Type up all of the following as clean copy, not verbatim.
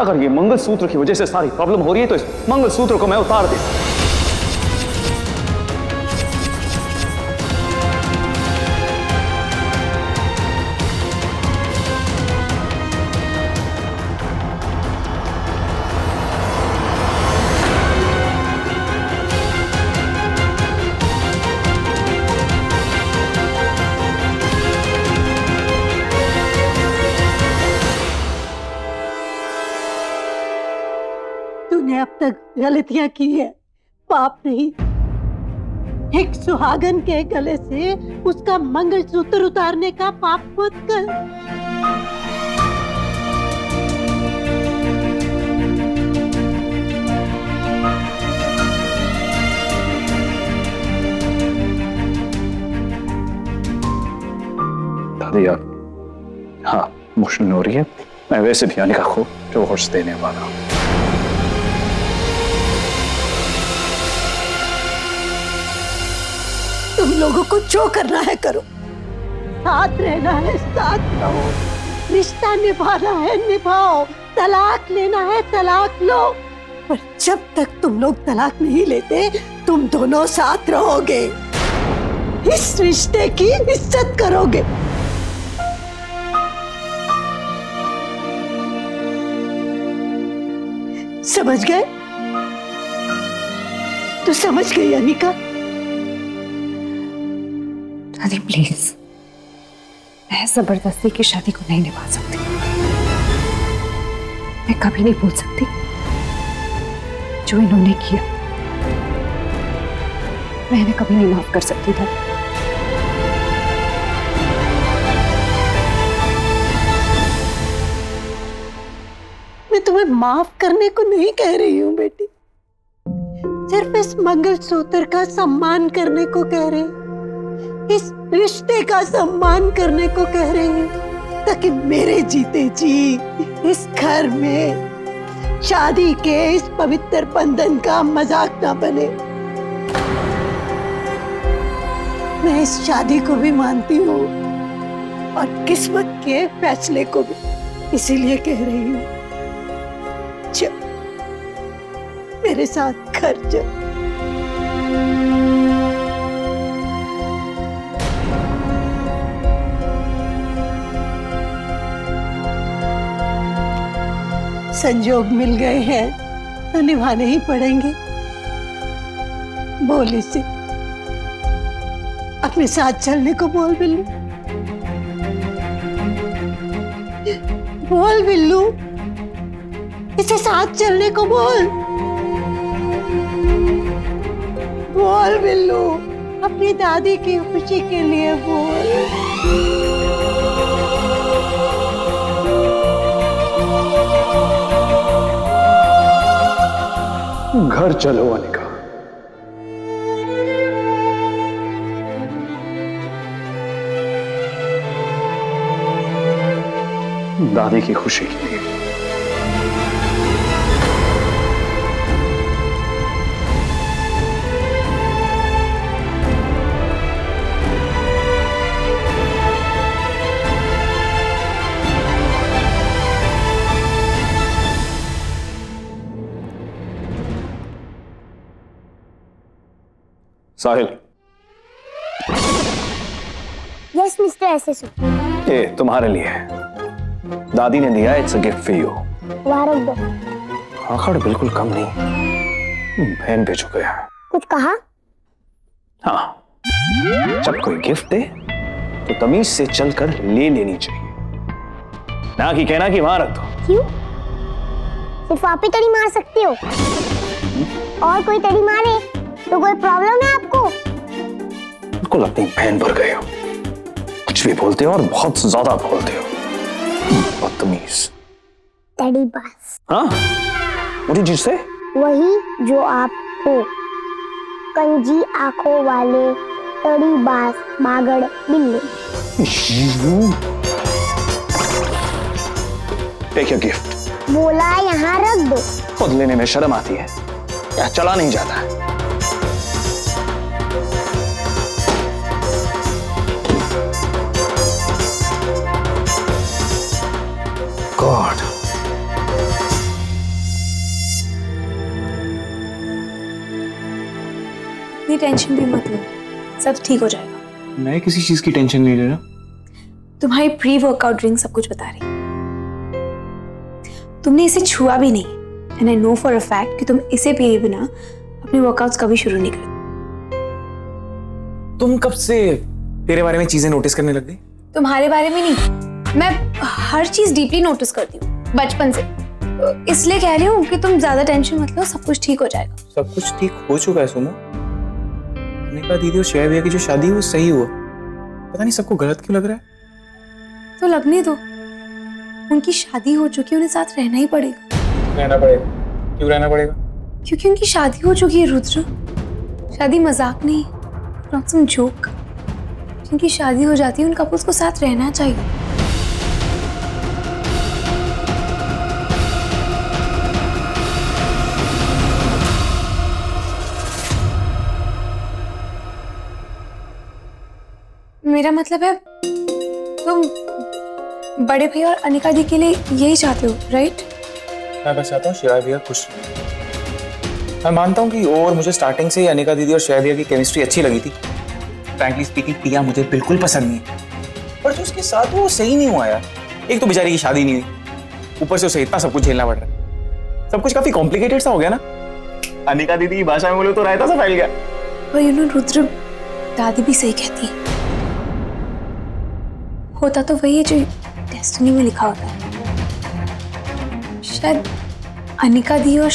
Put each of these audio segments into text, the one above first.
अगर ये मंगलसूत्र की वजह से सारी प्रॉब्लम हो रही है तो इस मंगलसूत्र को मैं उतार देता हूं। तूने अब तक गलतियां की है, पाप नहीं। एक सुहागन के गले से उसका मंगलसूत्र उतारने का पाप मत कर। दादी आप हाँ इमोशनल हो रही है। मैं वैसे भी अनिका को डिवोर्स देने वाला हूं। तुम लोगों को जो करना है करो, साथ रहना है साथ रहो, रिश्ता निभाना है निभाओ, तलाक लेना है तलाक लो। पर जब तक तुम लोग तलाक नहीं लेते तुम दोनों साथ रहोगे, इस रिश्ते की इज्जत करोगे। समझ गए? तो समझ गई अनिका? दादी प्लीज, मैं जबरदस्ती की शादी को नहीं निभा सकती। मैं कभी नहीं भूल सकती जो इन्होंने किया। मैं इन्हें कभी नहीं माफ कर सकती दादी। मैं तुम्हें माफ करने को नहीं कह रही हूँ बेटी, सिर्फ इस मंगलसूत्र का सम्मान करने को कह रही हूँ, इस रिश्ते का सम्मान करने को कह रही हूँ, ताकि मेरे जीते जी इस घर में शादी के इस पवित्र बंधन का मजाक ना बने। मैं इस शादी को भी मानती हूँ और किस्मत के फैसले को भी, इसीलिए कह रही हूँ चल मेरे साथ घर चल। संजोग मिल गए हैं तो निभाने ही पड़ेंगे। बोल इसे, अपने साथ चलने को बोल बिल्लू, बोल बिल्लू, इसे साथ चलने को बोल। बोल बिल्लू, अपनी दादी की खुशी के लिए बोल। घर चलो अनिका। दादी की खुशी के लिए। साहिल। Yes mister SSO. ये तुम्हारे लिए है, दादी ने दिया, it's a gift for you. वहाँ रख दो। आखिर बिल्कुल कम नहीं, बहन भेजो गया। कुछ कहा? हाँ, जब कोई गिफ्ट दे तो तमीज से चलकर ले लेनी चाहिए, ना कि कहना कि वहां रख दो। क्यों? सिर्फ आप ही तड़ी मार सकते हो, और कोई तड़ी मारे तो कोई प्रॉब्लम है आपको? बिल्कुल अपनी बहन पर गए हो, कुछ भी बोलते हो और बहुत ज्यादा बोलते हो, बदतमीज। तड़ी बास। हाँ, मुझे जिससे वही जो आप हो, कंजी आंखों वाले तड़ी बास बागड़ बिल्ले। Take your gift. बोला यहाँ रख दो। खुद लेने में शर्म आती है या चला नहीं जाता है? गॉड, इतनी टेंशन भी मत लो, सब ठीक हो जाएगा। मैं किसी चीज की टेंशन नहीं ले रहा। तुम्हारी प्री वर्कआउट ड्रिंक सब कुछ बता रही। तुमने इसे छुआ भी नहीं, and I know for a fact कि तुम इसे पिए बिना अपने वर्कआउट्स कभी शुरू नहीं करते। तुम कब से तेरे बारे में चीजें नोटिस करने लग गई? तुम्हारे बारे में नहीं, मैं हर चीज डीपली नोटिस करती हूँ बचपन से, इसलिए कह रही हूँ कि तुम ज्यादा टेंशन मत लो, सब कुछ ठीक हो जाएगा। सब कुछ ठीक हो चुका है सुनो। अनिका दीदी और श्रेया भैया की जो शादी हुई वो सही हुआ, पता नहीं सबको गलत क्यों लग रहा है। तो लगने दो, उनकी शादी हो चुकी है, उन्हें साथ रहना ही पड़ेगा। रहना पड़ेगा? क्यों रहना पड़ेगा? क्योंकि उनकी शादी हो चुकी है रुद्र। शादी मजाक नहीं, नॉट सम जोक। जिनकी शादी हो जाती है उन कपल्स को साथ रहना चाहिए। मेरा मतलब है तुम बड़े भैया और अनिका दी के लिए यही चाहते हो, राइट? मैं बस चाहता हूँ श्रेया भैया खुश। मैं मानता हूँ कि और मुझे स्टार्टिंग से ही अनिका दीदी और श्रेया भैया की केमिस्ट्री अच्छी लगी थी। फ्रैंकली स्पीकिंग प्रिया मुझे बिल्कुल पसंद नहीं है, पर जो उसके साथ वो सही नहीं हुआ यार। एक तो बेचारी की शादी नहीं हुई, ऊपर से उसे इतना सब कुछ झेलना पड़ रहा है। सब कुछ काफी कॉम्प्लिकेटेड सा हो गया ना। अनिका दीदी की भाषा में बोलो तो रायता सा फैल गया। पर यू नो रुद्र, दादी भी सही कहती है, होता तो वही है जो डेस्टिनी में लिखा होता है। शायद अनिका दी और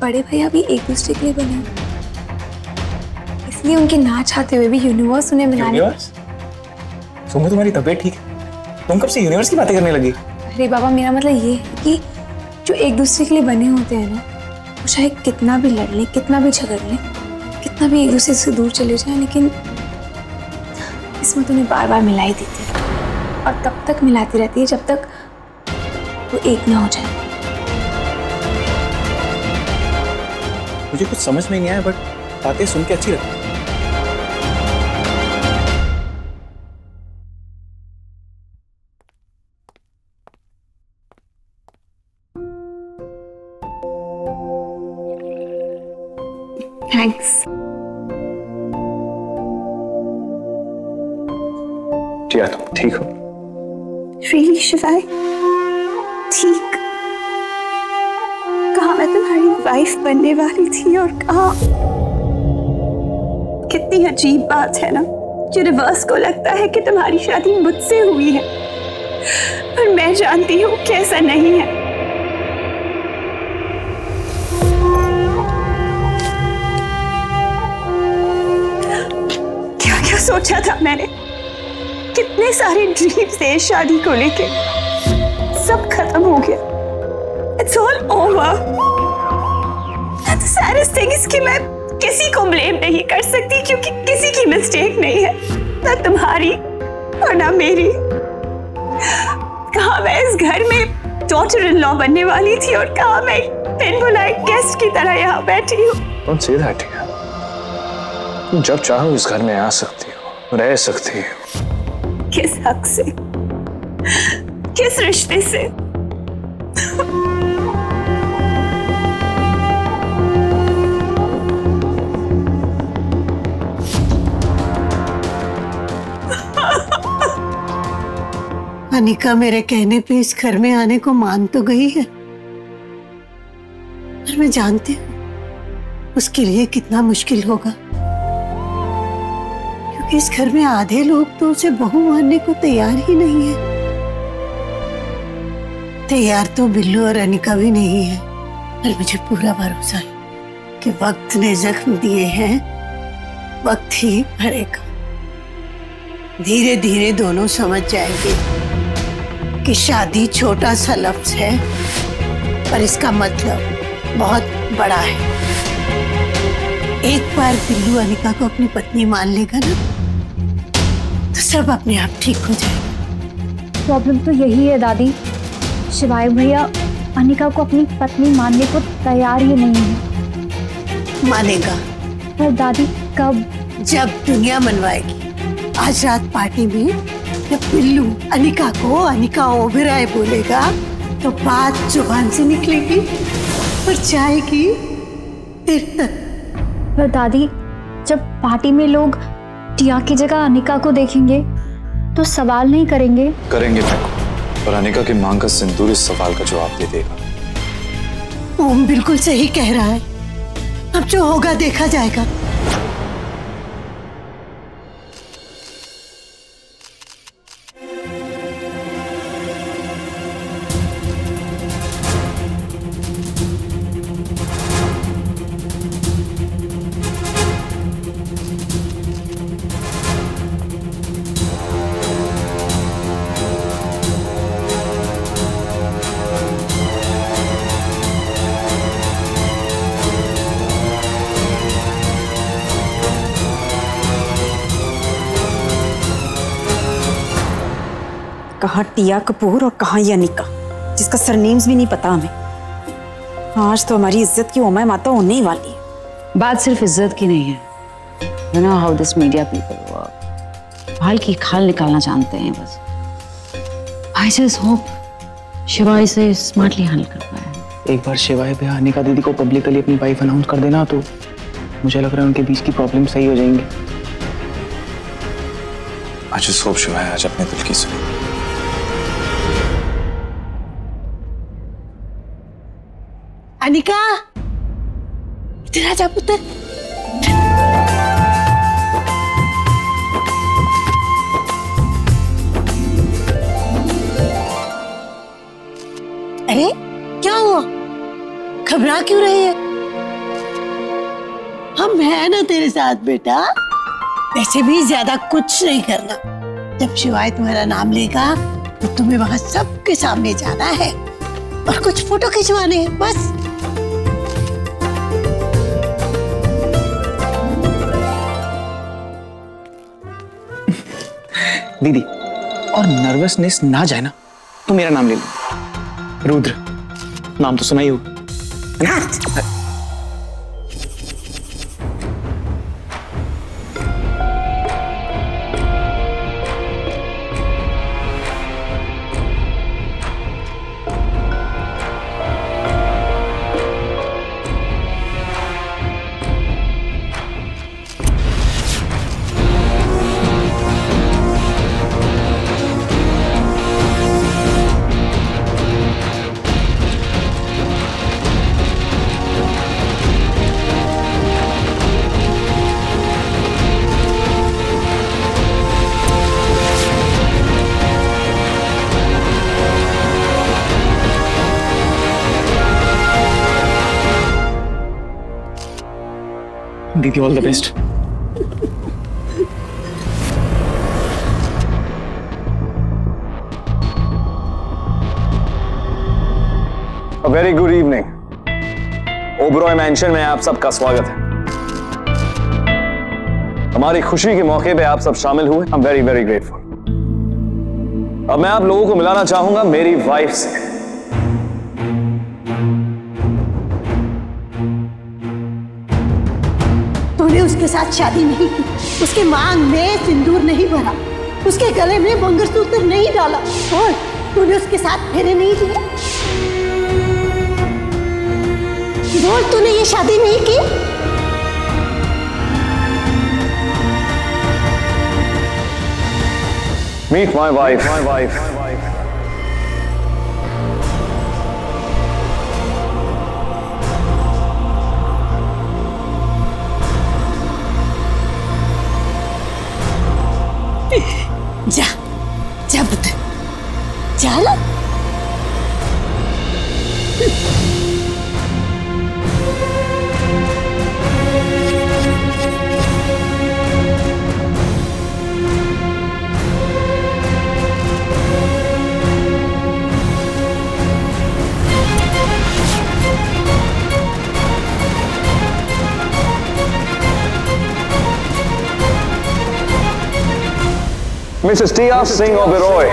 बड़े भैया भी एक दूसरे के लिए बने हैं, इसलिए उनके ना चाहते हुए भी यूनिवर्स उन्हें मिलाने। यूनिवर्स? सुनो तुम्हारी तबीयत ठीक है? तुम कब से यूनिवर्स की बातें करने लगी? अरे बाबा, मेरा मतलब ये है कि जो एक दूसरे के लिए बने होते हैं ना, वो चाहे कितना भी लड़ लें, कितना भी झगड़ लें, कितना भी एक दूसरे से दूर चले जाएं, लेकिन किस्मत उन्हें बार बार मिला ही देती है, और तब तक मिलाती रहती है जब तक वो एक ना हो जाए। मुझे कुछ समझ में नहीं आया, बट बातें सुन के अच्छी लगती। थैंक्स। जिया तुम ठीक हो? रियली शिवाय? ठीक? कहाँ मैं तुम्हारी वाइफ बनने वाली थी और कहाँ। कितनी अजीब बात है ना, यूनिवर्स को लगता है कि तुम्हारी शादी मुझसे हुई है, पर मैं जानती हूँ कि ऐसा नहीं है। क्या क्या सोचा था मैंने, कितने सारे ड्रीम्स थे शादी को लेके, सब खत्म हो गया। It's all over. And the saddest thing is कि मैं किसी को ब्लेम नहीं कर सकती, क्योंकि किसी की मिस्टेक नहीं है, ना तुम्हारी और ना मेरी। कहाँ मैं इस घर में डॉटर इन लॉ बनने वाली थी और कहाँ मैं बिन बुलाए गेस्ट की तरह यहाँ बैठी हूँ। Don't say that, Tia. तुम जब चाहो इस घर में आ सकती हो, रह सकती हो। किस हक से, किस रिश्ते से? अनिका मेरे कहने पे इस घर में आने को मान तो गई है, पर मैं जानती हूँ उसके लिए कितना मुश्किल होगा, क्योंकि इस घर में आधे लोग तो उसे बहू मानने को तैयार ही नहीं है। तैयार तो बिल्लू और अनिका भी नहीं है, पर मुझे पूरा भरोसा है कि वक्त ने जख्म दिए हैं, वक्त ही भरेगा। धीरे धीरे दोनों समझ जाएंगे कि शादी छोटा सा लफ्ज है, पर इसका मतलब बहुत बड़ा है। एक बार बिल्लू अनिका को अपनी पत्नी मान लेगा ना, तो सब अपने आप ठीक हो जाएगा। प्रॉब्लम तो यही है दादी, शिवाय भैया अनिका को अपनी पत्नी मानने को तैयार ही नहीं है। मानेगा। पर दादी कब? जब दुनिया मनवाएगी। आज रात पार्टी में जब बिल्लू अनिका को अनिका ओबेरॉय बोलेगा, तो बात जुबान से निकलेगी और जाएगी दिल तक। पर दादी जब पार्टी में लोग टिया की जगह अनिका को देखेंगे तो सवाल नहीं करेंगे? करेंगे और अनिका की मांग का सिंदूर इस सवाल का जवाब दे देगा। ओम बिल्कुल सही कह रहा है, अब जो होगा देखा जाएगा। कहाँ टिया कपूर और कहाँ ये अनिका, जिसका सरनेम्स भी नहीं पता हमें। आज तो हमारी इज्जत की ओमाय माता होने ही वाली है। बात सिर्फ इज्जत की नहीं है। You know how this media people work. हाल की खाल निकालना जानते हैं बस। I just hope शिवा इसे स्मार्टली हैंडल कर पाए। एक बार शिवाय भैया अनिका दीदी को पब्लिकली अपनी वाइफ अनाउंस कर देना तो मुझे लग रहा है उनके बीच की प्रॉब्लम सही हो जाएंगी। I just hope शिवाय आज अपने दिल की सुने। अनिका, इधर आ जा पुत्र। अरे क्या हुआ, घबरा क्यों रही है? हम हैं ना तेरे साथ बेटा। वैसे भी ज्यादा कुछ नहीं करना। जब शिवाय तुम्हारा नाम लेगा तो तुम्हें वहां सबके सामने जाना है और कुछ फोटो खिंचवाने हैं बस। दीदी और नर्वसनेस ना जाए ना तो मेरा नाम ले लो, रुद्र। नाम तो सुना ही होगा। दीदी all the best. Very good evening. Oberoi mention में आप सबका स्वागत है। हमारी खुशी के मौके पे आप सब शामिल हुए। I am very very grateful. अब मैं आप लोगों को मिलाना चाहूंगा मेरी वाइफ से। तूने उसके साथ शादी नहीं की, उसके मांग में सिंदूर नहीं भरा, उसके गले में मंगलसूत्र नहीं डाला और तूने उसके साथ फेरे नहीं दिए। बोल, तूने ये शादी नहीं की? Meet my wife. जा जा पुत्र, जा ला। Mrs. Tia Singh Oberoi.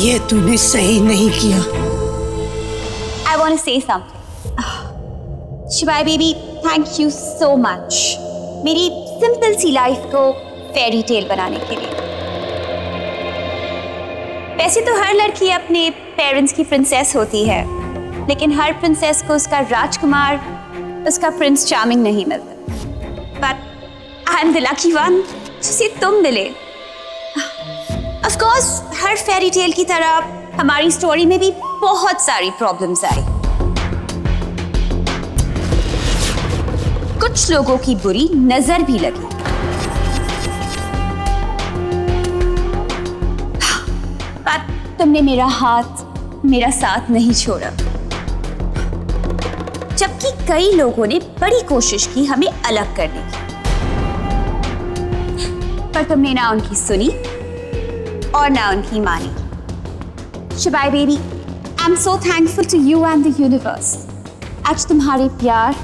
ये तूने सही नहीं किया। I want to say something. शिवाय baby, thank you so much मेरी सिंपल सी लाइफ को फेरी टेल बनाने के लिए। वैसे तो हर लड़की अपने पेरेंट्स की प्रिंसेस होती है, लेकिन हर प्रिंसेस को उसका राजकुमार, उसका प्रिंस चार्मिंग नहीं मिलता। But I am the lucky one जिसे तुम मिले। Of course her fairy tale की तरह हमारी स्टोरी में भी बहुत सारी प्रॉब्लम्स आई। कुछ लोगों की बुरी नजर भी लगी, पर तुमने मेरा हाथ, मेरा साथ नहीं छोड़ा। जबकि कई लोगों ने बड़ी कोशिश की हमें अलग करने की, पर तुमने ना उनकी सुनी और ना उनकी मानी। Shivaay baby, I am so thankful to you and the universe. आज तुम्हारे प्यार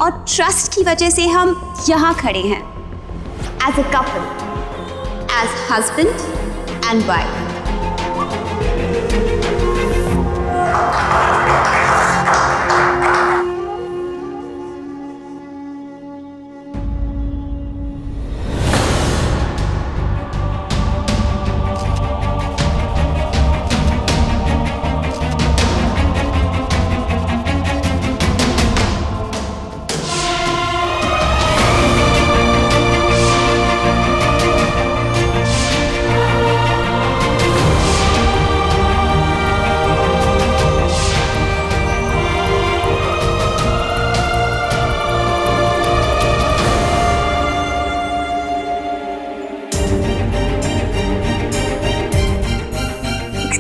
और ट्रस्ट की वजह से हम यहाँ खड़े हैं, as a couple, as husband and wife.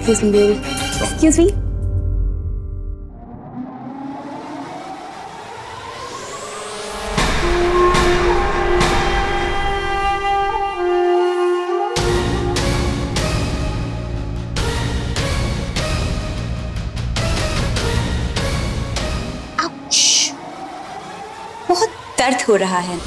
Excuse me, baby. Excuse me. Ouch! बहुत दर्द हो रहा है।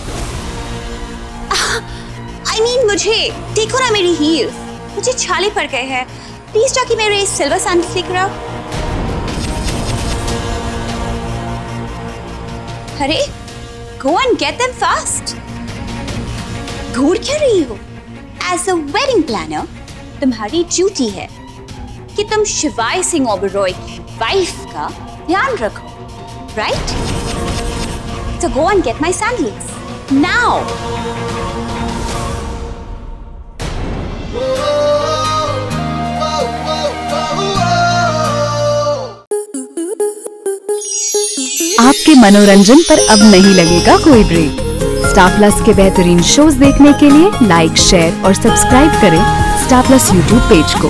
I mean, मुझे देखो ना मेरी हील्स, मुझे छाले पड़ गए हैं। प्लीज जाके मेरे सिल्वर सैंडल्स लेकर आओ। अरे, go and get them fast. घूर क्या रही हो? As a wedding planner, तुम्हारी ड्यूटी है कि तुम शिवाय सिंह ओबेरॉय की वाइफ का ध्यान रखो, right? So go and get my sandals now. आपके मनोरंजन पर अब नहीं लगेगा कोई ब्रेक। स्टार प्लस के बेहतरीन शोज देखने के लिए लाइक, शेयर और सब्सक्राइब करें स्टार प्लस यूट्यूब पेज को।